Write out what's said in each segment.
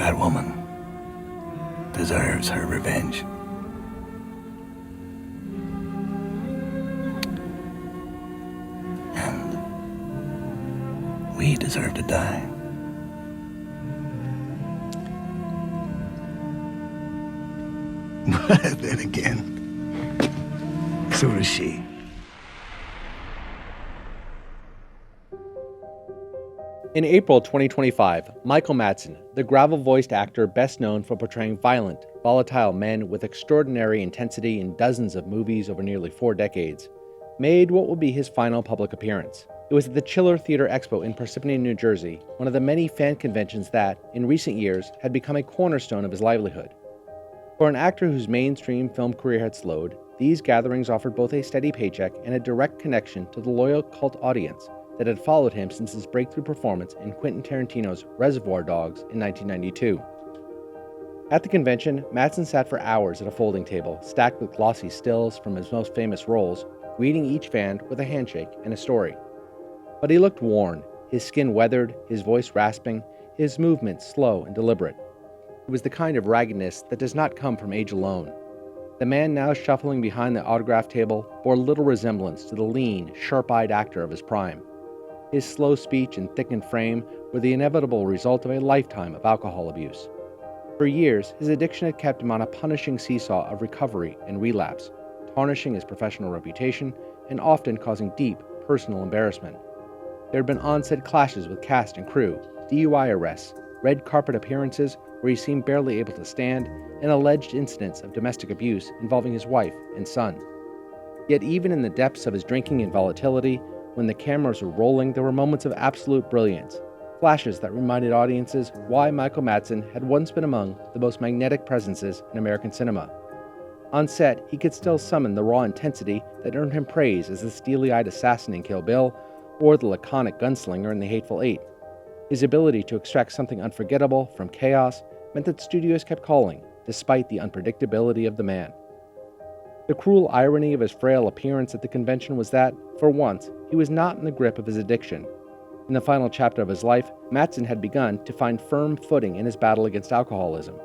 That woman deserves her revenge. And we deserve to die. But then again, so does she. In April 2025, Michael Madsen, the gravel-voiced actor best known for portraying violent, volatile men with extraordinary intensity in dozens of movies over nearly 4 decades, made what would be his final public appearance. It was at the Chiller Theater Expo in Parsippany, New Jersey, one of the many fan conventions that, in recent years, had become a cornerstone of his livelihood. For an actor whose mainstream film career had slowed, these gatherings offered both a steady paycheck and a direct connection to the loyal cult audience that had followed him since his breakthrough performance in Quentin Tarantino's Reservoir Dogs in 1992. At the convention, Madsen sat for hours at a folding table, stacked with glossy stills from his most famous roles, greeting each fan with a handshake and a story. But he looked worn, his skin weathered, his voice rasping, his movements slow and deliberate. It was the kind of raggedness that does not come from age alone. The man now shuffling behind the autograph table bore little resemblance to the lean, sharp-eyed actor of his prime. His slow speech and thickened frame were the inevitable result of a lifetime of alcohol abuse. For years, his addiction had kept him on a punishing seesaw of recovery and relapse, tarnishing his professional reputation and often causing deep personal embarrassment. There had been on-set clashes with cast and crew, DUI arrests, red carpet appearances where he seemed barely able to stand, and alleged incidents of domestic abuse involving his wife and son. Yet even in the depths of his drinking and volatility, when the cameras were rolling, there were moments of absolute brilliance, flashes that reminded audiences why Michael Madsen had once been among the most magnetic presences in American cinema. On set, he could still summon the raw intensity that earned him praise as the steely-eyed assassin in Kill Bill or the laconic gunslinger in The Hateful Eight. His ability to extract something unforgettable from chaos meant that studios kept calling, despite the unpredictability of the man. The cruel irony of his frail appearance at the convention was that, for once, he was not in the grip of his addiction. In the final chapter of his life, Madsen had begun to find firm footing in his battle against alcoholism.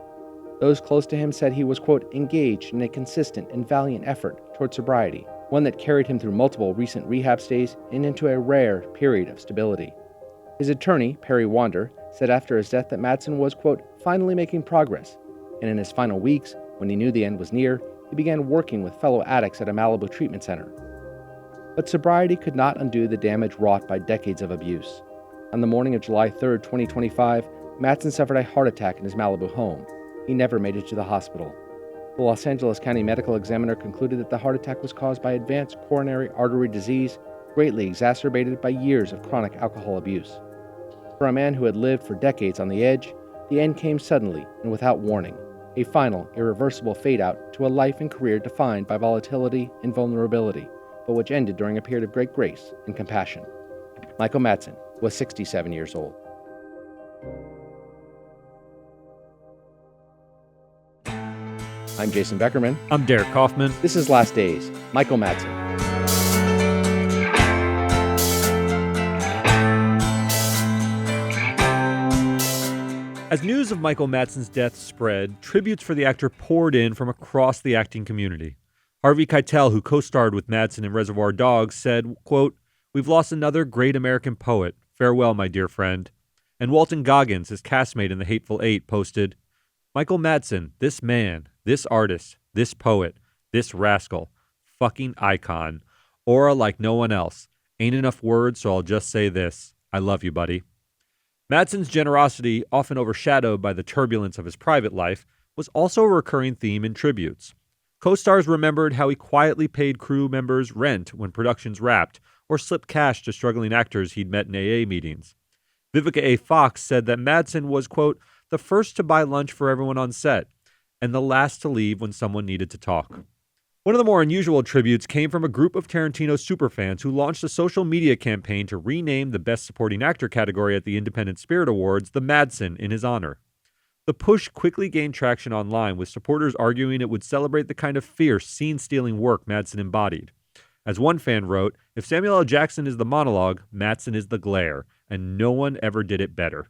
Those close to him said he was, quote, engaged in a consistent and valiant effort toward sobriety, one that carried him through multiple recent rehab stays and into a rare period of stability. His attorney, Perry Wander, said after his death that Madsen was, quote, finally making progress, and in his final weeks, when he knew the end was near, he began working with fellow addicts at a Malibu treatment center. But sobriety could not undo the damage wrought by decades of abuse. On the morning of July 3, 2025, Madsen suffered a heart attack in his Malibu home. He never made it to the hospital. The Los Angeles County Medical Examiner concluded that the heart attack was caused by advanced coronary artery disease, greatly exacerbated by years of chronic alcohol abuse. For a man who had lived for decades on the edge, the end came suddenly and without warning, a final, irreversible fade-out to a life and career defined by volatility and vulnerability, but which ended during a period of great grace and compassion. Michael Madsen was 67 years old. I'm Jason Beckerman. I'm Derek Kaufman. This is Last Days, Michael Madsen. As news of Michael Madsen's death spread, tributes for the actor poured in from across the acting community. Harvey Keitel, who co-starred with Madsen in Reservoir Dogs, said, quote, "We've lost another great American poet. Farewell, my dear friend." And Walton Goggins, his castmate in The Hateful Eight, posted, "Michael Madsen, this man, this artist, this poet, this rascal, fucking icon, aura like no one else. Ain't enough words, so I'll just say this. I love you, buddy." Madsen's generosity, often overshadowed by the turbulence of his private life, was also a recurring theme in tributes. Co-stars remembered how he quietly paid crew members rent when productions wrapped, or slipped cash to struggling actors he'd met in AA meetings. Vivica A. Fox said that Madsen was, quote, the first to buy lunch for everyone on set, and the last to leave when someone needed to talk. One of the more unusual tributes came from a group of Tarantino superfans who launched a social media campaign to rename the Best Supporting Actor category at the Independent Spirit Awards the Madsen in his honor. The push quickly gained traction online, with supporters arguing it would celebrate the kind of fierce, scene-stealing work Madsen embodied. As one fan wrote, "If Samuel L. Jackson is the monologue, Madsen is the glare, and no one ever did it better."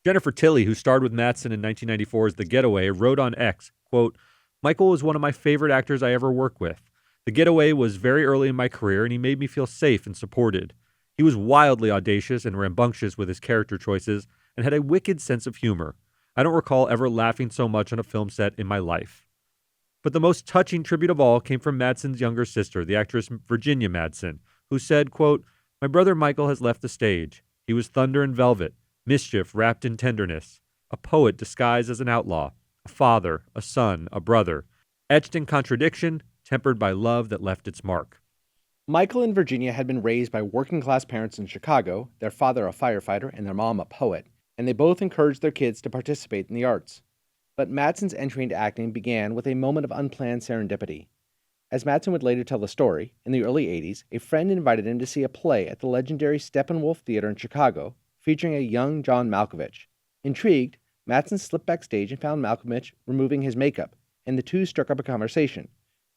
Jennifer Tilly, who starred with Madsen in 1994's The Getaway, wrote on X, quote, "Michael was one of my favorite actors I ever worked with. The Getaway was very early in my career, and he made me feel safe and supported. He was wildly audacious and rambunctious with his character choices and had a wicked sense of humor. I don't recall ever laughing so much on a film set in my life." But the most touching tribute of all came from Madsen's younger sister, the actress Virginia Madsen, who said, quote, "My brother Michael has left the stage. He was thunder and velvet, mischief wrapped in tenderness, a poet disguised as an outlaw, a father, a son, a brother, etched in contradiction, tempered by love that left its mark." Michael and Virginia had been raised by working-class parents in Chicago, their father a firefighter and their mom a poet, and they both encouraged their kids to participate in the arts. But Madsen's entry into acting began with a moment of unplanned serendipity. As Madsen would later tell the story, in the early 80s, a friend invited him to see a play at the legendary Steppenwolf Theater in Chicago, featuring a young John Malkovich. Intrigued, Madsen slipped backstage and found Malkovich removing his makeup, and the two struck up a conversation.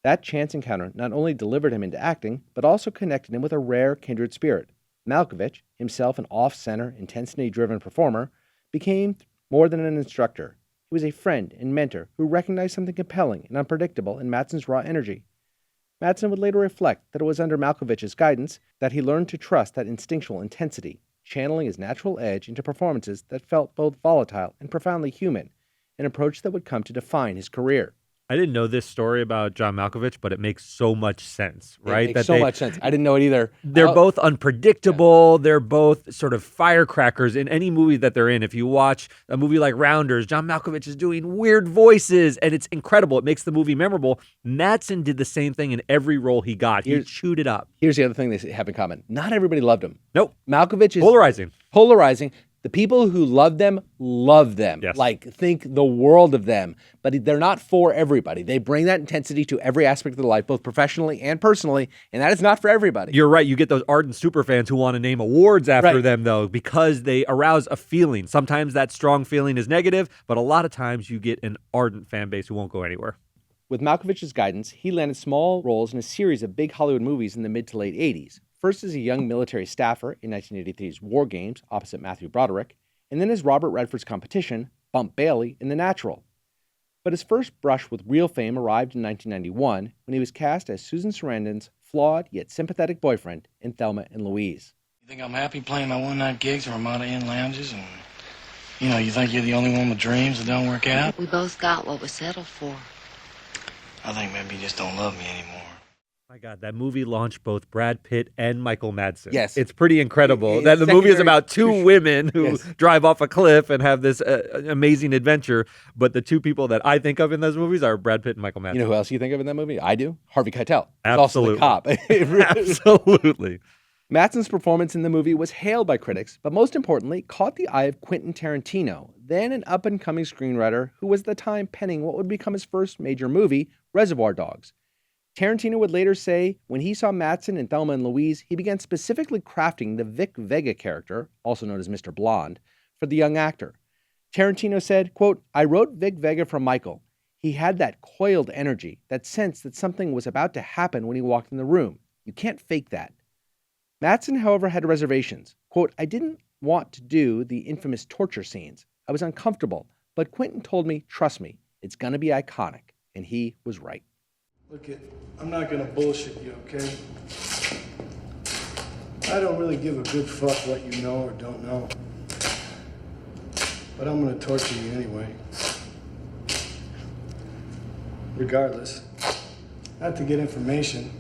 That chance encounter not only delivered him into acting, but also connected him with a rare kindred spirit. Malkovich, himself an off-center, intensity-driven performer, became more than an instructor. He was a friend and mentor who recognized something compelling and unpredictable in Madsen's raw energy. Madsen would later reflect that it was under Malkovich's guidance that he learned to trust that instinctual intensity, channeling his natural edge into performances that felt both volatile and profoundly human, an approach that would come to define his career. I didn't know this story about John Malkovich, but it makes so much sense, right? It makes so much sense. I didn't know it either. They're both unpredictable. Yeah. They're both sort of firecrackers in any movie that they're in. If you watch a movie like Rounders, John Malkovich is doing weird voices, and it's incredible. It makes the movie memorable. Madsen did the same thing in every role he got. He chewed it up. Here's the other thing they have in common. Not everybody loved him. Nope. Malkovich is polarizing. The people who love them. Yes. Like, think the world of them. But they're not for everybody. They bring that intensity to every aspect of their life, both professionally and personally, and that is not for everybody. You're right. You get those ardent superfans who want to name awards after them, though, because they arouse a feeling. Sometimes that strong feeling is negative, but a lot of times you get an ardent fan base who won't go anywhere. With Malkovich's guidance, he landed small roles in a series of big Hollywood movies in the mid to late 80s. First as a young military staffer in 1983's War Games opposite Matthew Broderick, and then as Robert Redford's competition, Bump Bailey, in The Natural. But his first brush with real fame arrived in 1991 when he was cast as Susan Sarandon's flawed yet sympathetic boyfriend in Thelma and Louise. You think I'm happy playing my one-night gigs or Ramada Inn lounges and, you think you're the only one with dreams that don't work out? We both got what we settled for. I think maybe you just don't love me anymore. My God, that movie launched both Brad Pitt and Michael Madsen. Yes. It's pretty incredible. That the movie is about two women who drive off a cliff and have this amazing adventure, but the two people that I think of in those movies are Brad Pitt and Michael Madsen. You know who else you think of in that movie? I do. Harvey Keitel. Absolutely. Also the cop. Absolutely. Madsen's performance in the movie was hailed by critics, but most importantly, caught the eye of Quentin Tarantino, then an up-and-coming screenwriter who was at the time penning what would become his first major movie, Reservoir Dogs. Tarantino would later say when he saw Madsen in Thelma and Louise, he began specifically crafting the Vic Vega character, also known as Mr. Blonde, for the young actor. Tarantino said, quote, "I wrote Vic Vega for Michael. He had that coiled energy, that sense that something was about to happen when he walked in the room. You can't fake that." Madsen, however, had reservations. Quote, "I didn't want to do the infamous torture scenes. I was uncomfortable, but Quentin told me, trust me, it's going to be iconic." And he was right. Look, I'm not gonna bullshit you, okay? I don't really give a good fuck what you know or don't know. But I'm gonna torture you anyway. Regardless. Not to get information.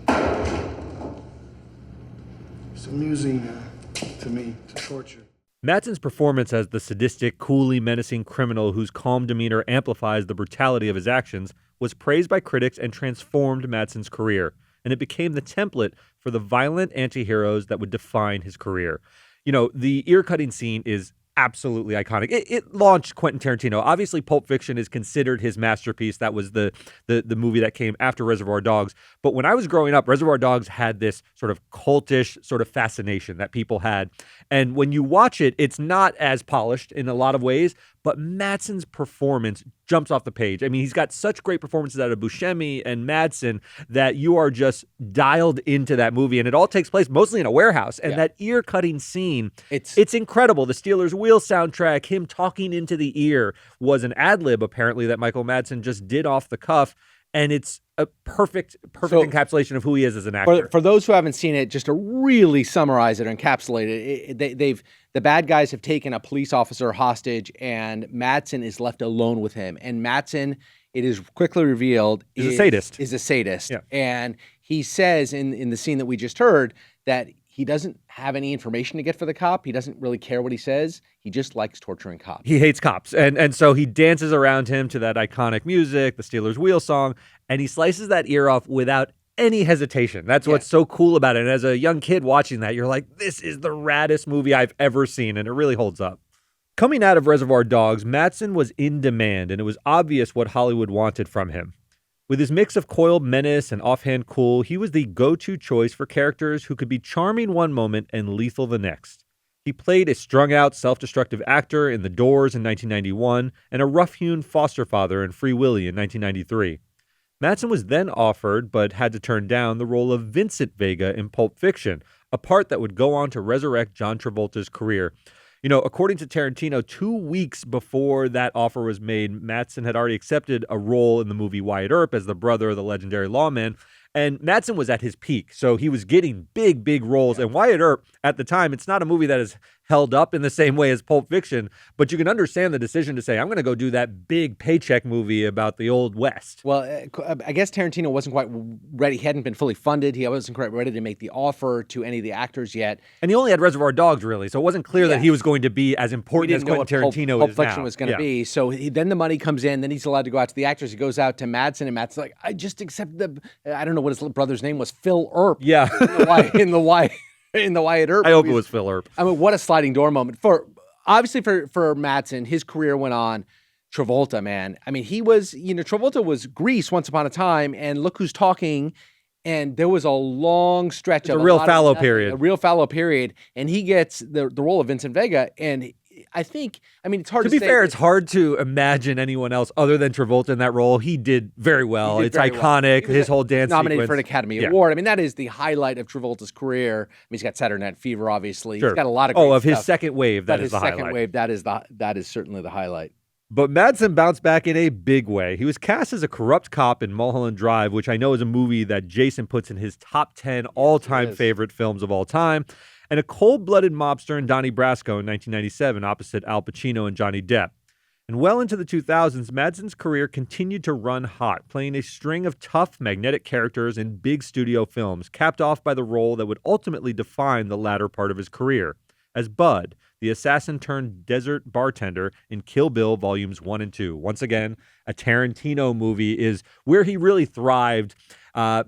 It's amusing to me to torture. Madsen's performance as the sadistic, coolly menacing criminal whose calm demeanor amplifies the brutality of his actions was praised by critics and transformed Madsen's career, and it became the template for the violent anti-heroes that would define his career. The ear-cutting scene is absolutely iconic. It launched Quentin Tarantino. Obviously, Pulp Fiction is considered his masterpiece. That was the movie that came after Reservoir Dogs. But when I was growing up, Reservoir Dogs had this sort of cultish sort of fascination that people had. And when you watch it, it's not as polished in a lot of ways, but Madsen's performance jumps off the page. I mean, he's got such great performances out of Buscemi and Madsen that you are just dialed into that movie. And it all takes place mostly in a warehouse. And that ear-cutting scene, it's incredible. The Steelers Wheel soundtrack, him talking into the ear, was an ad-lib, apparently, that Michael Madsen just did off the cuff. And it's a perfect encapsulation of who he is as an actor. For those who haven't seen it, just to really summarize it or encapsulate it, the bad guys have taken a police officer hostage, and Madsen is left alone with him. And Madsen, it is quickly revealed, is a sadist. Yeah. And he says in the scene that we just heard that he doesn't have any information to get for the cop. He doesn't really care what he says. He just likes torturing cops. He hates cops. And so he dances around him to that iconic music, the Steelers Wheel song, and he slices that ear off without any hesitation. That's what's so cool about it. And as a young kid watching that, you're like, this is the raddest movie I've ever seen, and it really holds up. Coming out of Reservoir Dogs, Madsen was in demand, and it was obvious what Hollywood wanted from him. With his mix of coiled menace and offhand cool, he was the go-to choice for characters who could be charming one moment and lethal the next. He played a strung-out, self-destructive actor in The Doors in 1991 and a rough-hewn foster father in Free Willy in 1993. Madsen was then offered, but had to turn down, the role of Vincent Vega in Pulp Fiction, a part that would go on to resurrect John Travolta's career. You know, according to Tarantino, 2 weeks before that offer was made, Madsen had already accepted a role in the movie Wyatt Earp as the brother of the legendary lawman. And Madsen was at his peak, so he was getting big roles. And Wyatt Earp, at the time, it's not a movie that is held up in the same way as Pulp Fiction, but you can understand the decision to say, I'm going to go do that big paycheck movie about the Old West. Well, I guess Tarantino wasn't quite ready. He hadn't been fully funded. He wasn't quite ready to make the offer to any of the actors yet. And he only had Reservoir Dogs, really, so it wasn't clear that he was going to be as important as Quentin Tarantino Pulp is now. Fiction was going to be. So then the money comes in. Then he's allowed to go out to the actors. He goes out to Madsen, and Madsen's like, I just accepted I don't know what his brother's name was, Phil Earp. Yeah. in the Wyatt Earp. I hope it was Phil Earp. I mean, what a sliding door moment. Obviously for Madsen, his career went on. Travolta, man. I mean, Travolta was Grease once upon a time, and Look Who's Talking, and there was a long stretch of a real fallow period. A real fallow period, and he gets the role of Vincent Vega, and it's hard to say. To be fair, it's hard to imagine anyone else other than Travolta in that role. He did very well. It's iconic. His whole dance nominated sequence. for an Academy Award. I mean, that is the highlight of Travolta's career. I mean, he's got Saturday Night Fever, obviously. Sure. He's got a lot of great of stuff. his second wave, that is the highlight. His second wave, that is certainly the highlight. But Madsen bounced back in a big way. He was cast as a corrupt cop in Mulholland Drive, which I know is a movie that Jason puts in his top 10 all-time favorite films of all time, and a cold-blooded mobster in Donnie Brasco in 1997 opposite Al Pacino and Johnny Depp. And well into the 2000s, Madsen's career continued to run hot, playing a string of tough, magnetic characters in big studio films, capped off by the role that would ultimately define the latter part of his career, as Bud, the assassin-turned-desert bartender in Kill Bill Volumes 1 and 2. Once again, a Tarantino movie is where he really thrived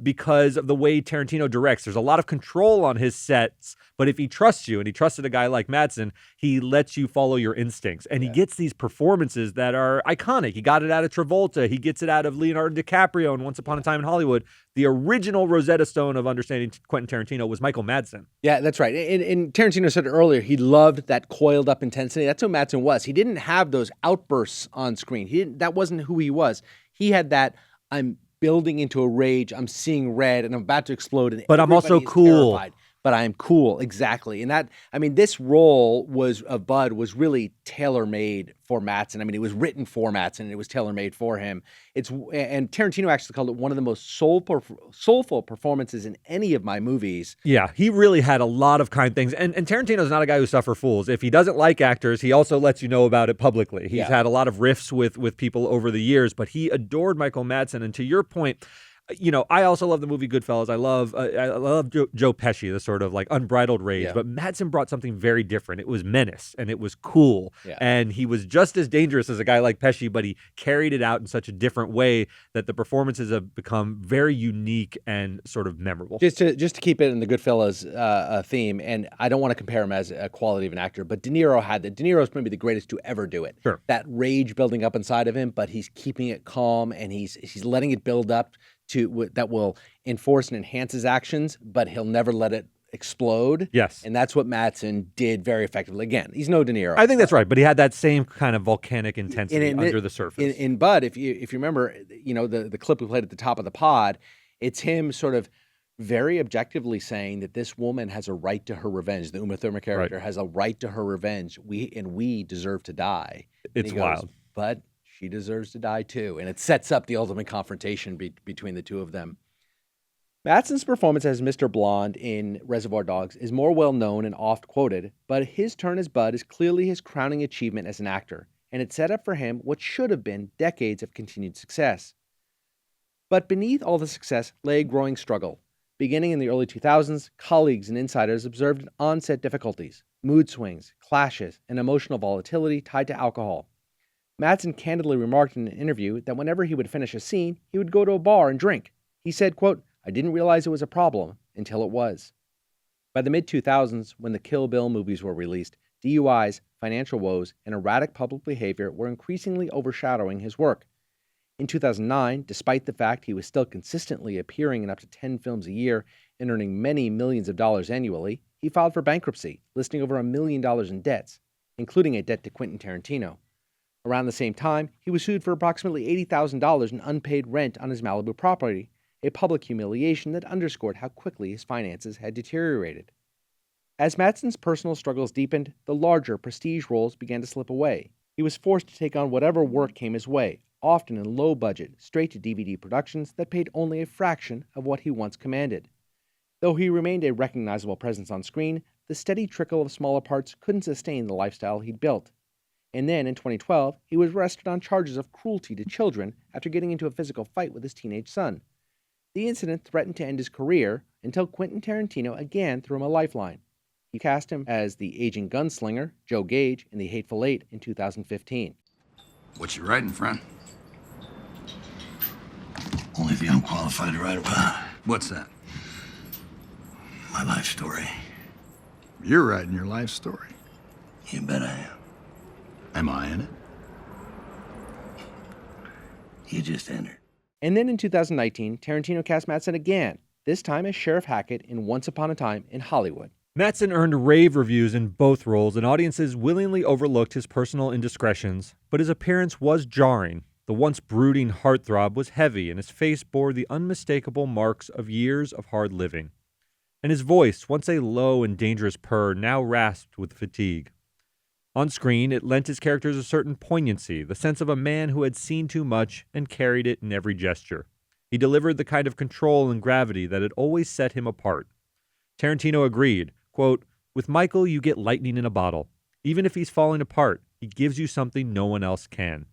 because of the way Tarantino directs. There's a lot of control on his sets, but if he trusts you, and he trusted a guy like Madsen, he lets you follow your instincts. And he gets these performances that are iconic. He got it out of Travolta. He gets it out of Leonardo DiCaprio in Once Upon a Time in Hollywood. The original Rosetta Stone of understanding Quentin Tarantino was Michael Madsen. Yeah, that's right. And Tarantino said earlier he loved that coiled up intensity. That's who Madsen was. He didn't have those outbursts on screen. That wasn't who he was. He had that, I'm building into a rage, I'm seeing red, and I'm about to explode. And but I'm also cool. Terrified. But I am cool, exactly. And this role of Bud was really tailor-made for Madsen. I mean, it was written for Madsen, and it was tailor-made for him. And Tarantino actually called it one of the most soulful performances in any of my movies. Yeah, he really had a lot of kind things. And Tarantino's not a guy who suffers fools. If he doesn't like actors, he also lets you know about it publicly. He's had a lot of riffs with people over the years, but he adored Michael Madsen. And to your point, you know, I also love the movie Goodfellas. I love Joe Pesci, the sort of like unbridled rage. Yeah. But Madsen brought something very different. It was menace, and it was cool. Yeah. And he was just as dangerous as a guy like Pesci, but he carried it out in such a different way that the performances have become very unique and sort of memorable. Just to keep it in the Goodfellas theme, and I don't want to compare him as a quality of an actor, but De Niro had that. De Niro's maybe the greatest to ever do it. Sure. That rage building up inside of him, but he's keeping it calm, and he's letting it build up that will enforce and enhance his actions, but he'll never let it explode. Yes. And that's what Madsen did very effectively. Again, he's no De Niro. I think that's right, but he had that same kind of volcanic intensity under the surface. In Bud, if you remember, the clip we played at the top of the pod, it's him sort of very objectively saying that this woman has a right to her revenge. The Uma Thurman character has a right to her revenge. We deserve to die. It's wild. But she deserves to die too. And it sets up the ultimate confrontation between the two of them. Madsen's performance as Mr. Blonde in Reservoir Dogs is more well-known and oft-quoted, but his turn as Bud is clearly his crowning achievement as an actor, and it set up for him what should have been decades of continued success. But beneath all the success lay a growing struggle. Beginning in the early 2000s, colleagues and insiders observed on-set difficulties, mood swings, clashes, and emotional volatility tied to alcohol. Madsen candidly remarked in an interview that whenever he would finish a scene, he would go to a bar and drink. He said, quote, "I didn't realize it was a problem until it was." By the mid-2000s, when the Kill Bill movies were released, DUIs, financial woes, and erratic public behavior were increasingly overshadowing his work. In 2009, despite the fact he was still consistently appearing in up to 10 films a year and earning many millions of dollars annually, he filed for bankruptcy, listing over $1 million in debts, including a debt to Quentin Tarantino. Around the same time, he was sued for approximately $80,000 in unpaid rent on his Malibu property, a public humiliation that underscored how quickly his finances had deteriorated. As Madsen's personal struggles deepened, the larger prestige roles began to slip away. He was forced to take on whatever work came his way, often in low-budget, straight-to-DVD productions that paid only a fraction of what he once commanded. Though he remained a recognizable presence on screen, the steady trickle of smaller parts couldn't sustain the lifestyle he'd built. And then, in 2012, he was arrested on charges of cruelty to children after getting into a physical fight with his teenage son. The incident threatened to end his career until Quentin Tarantino again threw him a lifeline. He cast him as the aging gunslinger, Joe Gage, in The Hateful Eight in 2015. What you writing, friend? Only the unqualified to write about. What's that? My life story. You're writing your life story. You bet I am. Am I in it? You just entered. And then in 2019, Tarantino cast Madsen again, this time as Sheriff Hackett in Once Upon a Time in Hollywood. Madsen earned rave reviews in both roles, and audiences willingly overlooked his personal indiscretions, but his appearance was jarring. The once brooding heartthrob was heavy, and his face bore the unmistakable marks of years of hard living. And his voice, once a low and dangerous purr, now rasped with fatigue. On screen, it lent his characters a certain poignancy, the sense of a man who had seen too much and carried it in every gesture. He delivered the kind of control and gravity that had always set him apart. Tarantino agreed, quote, "With Michael, you get lightning in a bottle. Even if he's falling apart, he gives you something no one else can."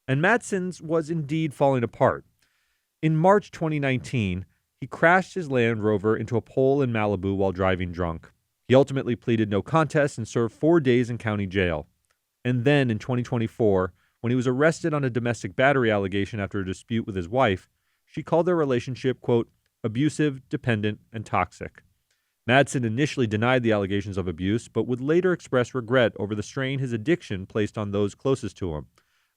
And Madsen's was indeed falling apart. In March 2019, he crashed his Land Rover into a pole in Malibu while driving drunk. He ultimately pleaded no contest and served 4 days in county jail. And then in 2024, when he was arrested on a domestic battery allegation after a dispute with his wife, she called their relationship, quote, "abusive, dependent, and toxic." Madsen initially denied the allegations of abuse, but would later express regret over the strain his addiction placed on those closest to him,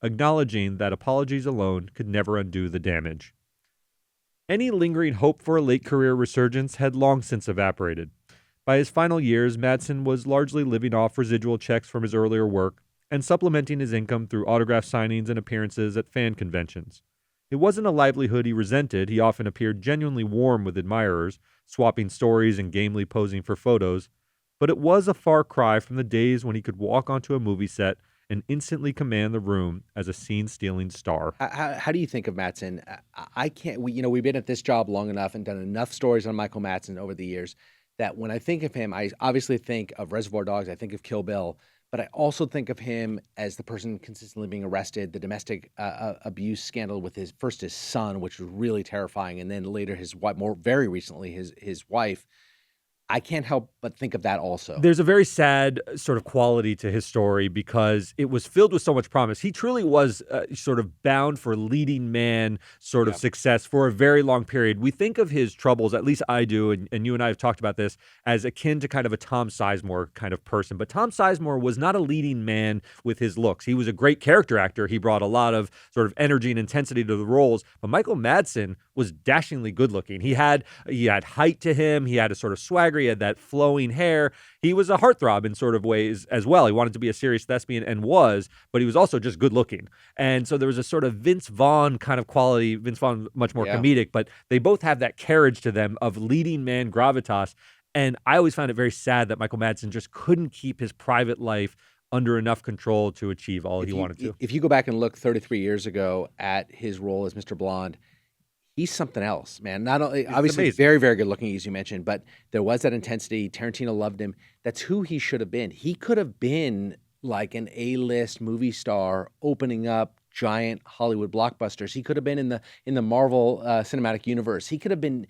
acknowledging that apologies alone could never undo the damage. Any lingering hope for a late career resurgence had long since evaporated. By his final years, Madsen was largely living off residual checks from his earlier work and supplementing his income through autograph signings and appearances at fan conventions. It wasn't a livelihood he resented. He often appeared genuinely warm with admirers, swapping stories and gamely posing for photos, but it was a far cry from the days when he could walk onto a movie set and instantly command the room as a scene-stealing star. How do you think of Madsen? I can't. We've been at this job long enough and done enough stories on Michael Madsen over the years that when I think of him, I obviously think of Reservoir Dogs. I think of Kill Bill, but I also think of him as the person consistently being arrested, the domestic abuse scandal with his son, which was really terrifying, and then later his wife. Very recently, his wife. I can't help but think of that also. There's a very sad sort of quality to his story because it was filled with so much promise. He truly was sort of bound for leading man sort of success for a very long period. We think of his troubles, at least I do, and you and I have talked about this, as akin to kind of a Tom Sizemore kind of person. But Tom Sizemore was not a leading man with his looks. He was a great character actor. He brought a lot of sort of energy and intensity to the roles. But Michael Madsen was was dashingly good looking. He had height to him. He had a sort of swagger. He had that flowing hair. He was a heartthrob in sort of ways as well. He wanted to be a serious thespian and was, but he was also just good looking. And so there was a sort of Vince Vaughn kind of quality. Vince Vaughn much more comedic, but they both have that carriage to them of leading man gravitas. And I always found it very sad that Michael Madsen just couldn't keep his private life under enough control to achieve all he wanted to. If you go back and look 33 years ago at his role as Mr. Blonde, he's something else, man. Not only obviously amazing. very, very good looking, as you mentioned, but there was that intensity. Tarantino loved him. That's who he should have been. He could have been like an A-list movie star opening up giant Hollywood blockbusters. He could have been in the Marvel cinematic universe. He could have been.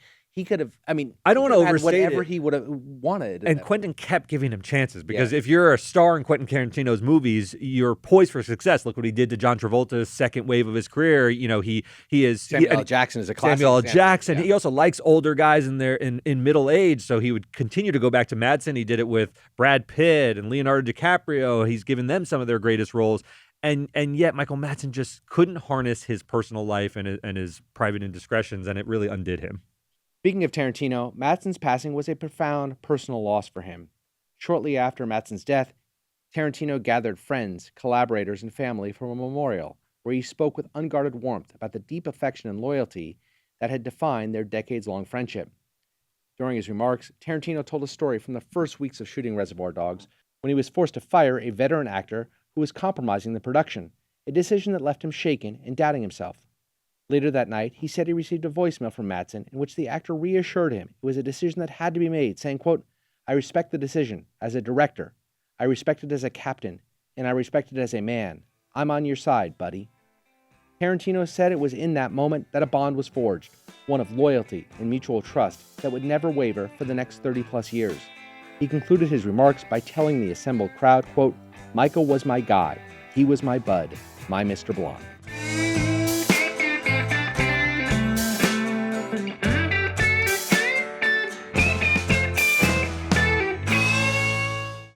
I mean, I don't want to overstate whatever it. he would have wanted. And Quentin kept giving him chances because if you're a star in Quentin Tarantino's movies, you're poised for success. Look what he did to John Travolta's second wave of his career. You know, he is Samuel L. Jackson is a classic Samuel L. example. Jackson. Yeah. He also likes older guys in middle age, so he would continue to go back to Madsen. He did it with Brad Pitt and Leonardo DiCaprio. He's given them some of their greatest roles. And yet Michael Madsen just couldn't harness his personal life and his private indiscretions, and it really undid him. Speaking of Tarantino, Madsen's passing was a profound personal loss for him. Shortly after Madsen's death, Tarantino gathered friends, collaborators, and family for a memorial where he spoke with unguarded warmth about the deep affection and loyalty that had defined their decades-long friendship. During his remarks, Tarantino told a story from the first weeks of shooting Reservoir Dogs when he was forced to fire a veteran actor who was compromising the production, a decision that left him shaken and doubting himself. Later that night, he said he received a voicemail from Madsen in which the actor reassured him it was a decision that had to be made, saying, quote, "I respect the decision as a director. I respect it as a captain, and I respect it as a man. I'm on your side, buddy." Tarantino said it was in that moment that a bond was forged, one of loyalty and mutual trust that would never waver for the next 30-plus years. He concluded his remarks by telling the assembled crowd, quote, "Michael was my guy. He was my bud, my Mr. Blonde."